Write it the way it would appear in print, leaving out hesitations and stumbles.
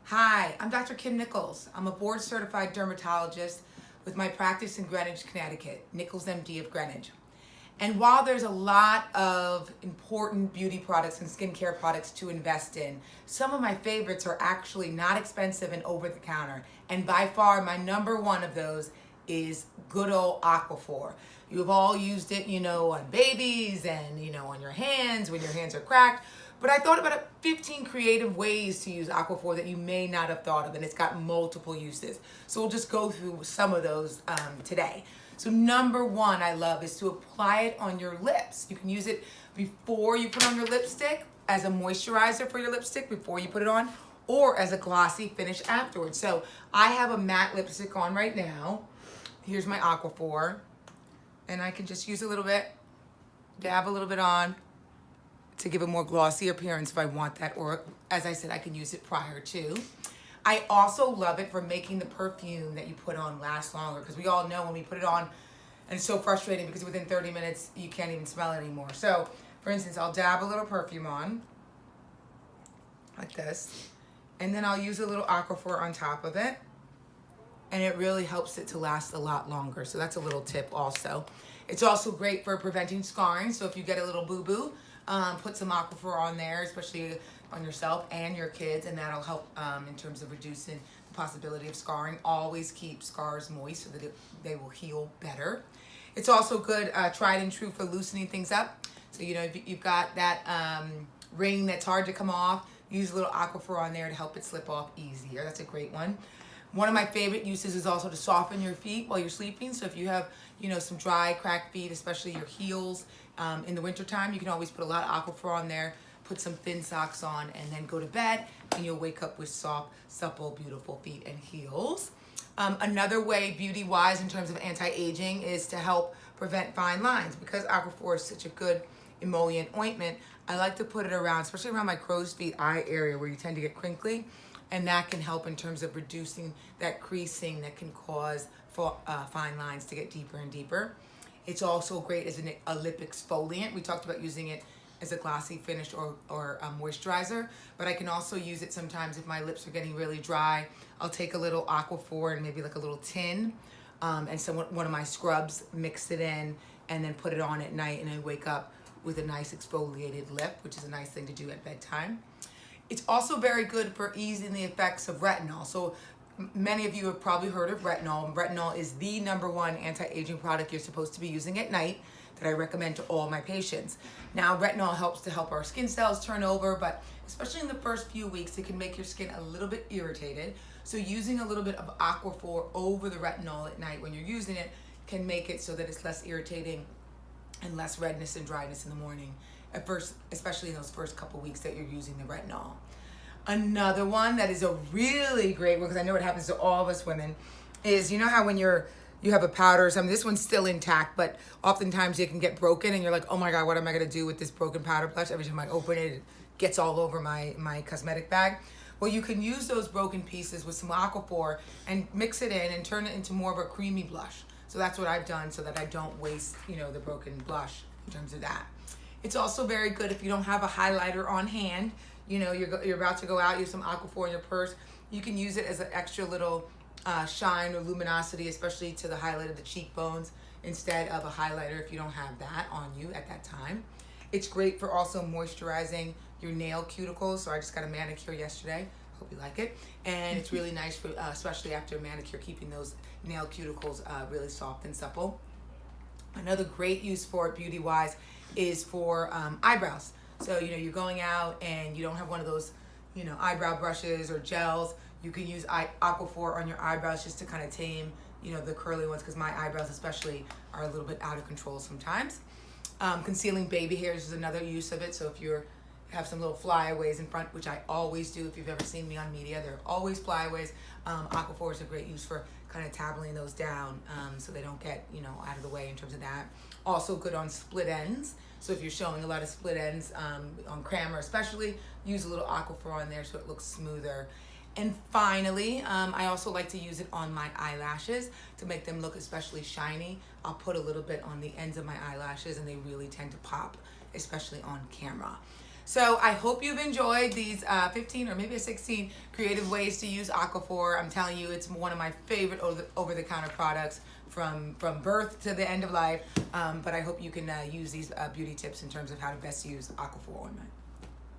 Hi, I'm Dr. Kim Nichols. I'm a board certified dermatologist with my practice in Greenwich, Connecticut, Nichols MD of Greenwich. And while there's a lot of important beauty products and skincare products to invest in, some of my favorites are actually not expensive and over the counter. And by far, my number one of those is good old Aquaphor. You've all used it, on babies and, on your hands when your hands are cracked. But I thought about 15 creative ways to use Aquaphor that you may not have thought of, and it's got multiple uses. So we'll just go through some of those today. So number one I love is to apply it on your lips. You can use it before you put on your lipstick as a moisturizer for your lipstick before you put it on, or as a glossy finish afterwards. So I have a matte lipstick on right now. Here's my Aquaphor, and I can just use a little bit, dab a little bit on to give a more glossy appearance if I want that, or as I said, I can use it prior to. I also love it for making the perfume that you put on last longer, because we all know when we put it on, and it's so frustrating because within 30 minutes you can't even smell it anymore. So for instance, I'll dab a little perfume on like this, and then I'll use a little Aquaphor on top of it, and it really helps it to last a lot longer. So that's a little tip also. It's also great for preventing scarring. So if you get a little boo-boo, put some Aquaphor on there, especially on yourself and your kids, and that'll help in terms of reducing the possibility of scarring. Always keep scars moist so that they will heal better. It's also good, tried and true, for loosening things up. So if you've got that ring that's hard to come off, use a little Aquaphor on there to help it slip off easier. That's a great one. One of my favorite uses is also to soften your feet while you're sleeping. So if you have, some dry, cracked feet, especially your heels, in the wintertime, you can always put a lot of Aquaphor on there, put some thin socks on, and then go to bed, and you'll wake up with soft, supple, beautiful feet and heels. Another way, beauty-wise, in terms of anti-aging, is to help prevent fine lines. Because Aquaphor is such a good emollient ointment, I like to put it around, especially around my crow's feet eye area where you tend to get crinkly, and that can help in terms of reducing that creasing that can cause fine lines to get deeper and deeper. It's also great as a lip exfoliant. We talked about using it as a glossy finish or a moisturizer, but I can also use it sometimes if my lips are getting really dry. I'll take a little Aquaphor and maybe like a little tin, and one of my scrubs, mix it in, and then put it on at night, and I wake up with a nice exfoliated lip, which is a nice thing to do at bedtime. It's also very good for easing the effects of retinol. So many of you have probably heard of retinol. Retinol is the #1 anti-aging product you're supposed to be using at night that I recommend to all my patients. Now, retinol helps to help our skin cells turn over, but especially in the first few weeks, it can make your skin a little bit irritated. So using a little bit of Aquaphor over the retinol at night when you're using it can make it so that it's less irritating and less redness and dryness in the morning, at first, especially in those first couple weeks that you're using the retinol. Another one that is a really great one, because I know it happens to all of us women, is how when you have a powder or something, this one's still intact, but oftentimes it can get broken and you're like, oh my God, what am I gonna do with this broken powder blush? Every time I open it, it gets all over my cosmetic bag. Well, you can use those broken pieces with some Aquaphor and mix it in and turn it into more of a creamy blush. So that's what I've done so that I don't waste, the broken blush in terms of that. It's also very good if you don't have a highlighter on hand. You're about to go out, you have some Aquaphor in your purse. You can use it as an extra little shine or luminosity, especially to the highlight of the cheekbones, instead of a highlighter if you don't have that on you at that time. It's great for also moisturizing your nail cuticles. So I just got a manicure yesterday. Hope you like it. And it's really nice, for, especially after a manicure, keeping those nail cuticles really soft and supple. Another great use for it beauty-wise is for eyebrows. So, you're going out and you don't have one of those, eyebrow brushes or gels. You can use Aquaphor on your eyebrows just to kind of tame, the curly ones, because my eyebrows especially are a little bit out of control sometimes. Concealing baby hairs is another use of it. So if you have some little flyaways in front, which I always do, if you've ever seen me on media, there are always flyaways. Aquaphor is a great use for kind of tabling those down so they don't get, out of the way in terms of that. Also good on split ends. So if you're showing a lot of split ends on cramer especially, use a little Aquaphor on there so it looks smoother. And finally, I also like to use it on my eyelashes to make them look especially shiny. I'll put a little bit on the ends of my eyelashes and they really tend to pop, especially on camera. So I hope you've enjoyed these 15 or maybe 16 creative ways to use Aquaphor. I'm telling you, it's one of my favorite over-the-counter products from birth to the end of life. But I hope you can use these beauty tips in terms of how to best use Aquaphor ointment.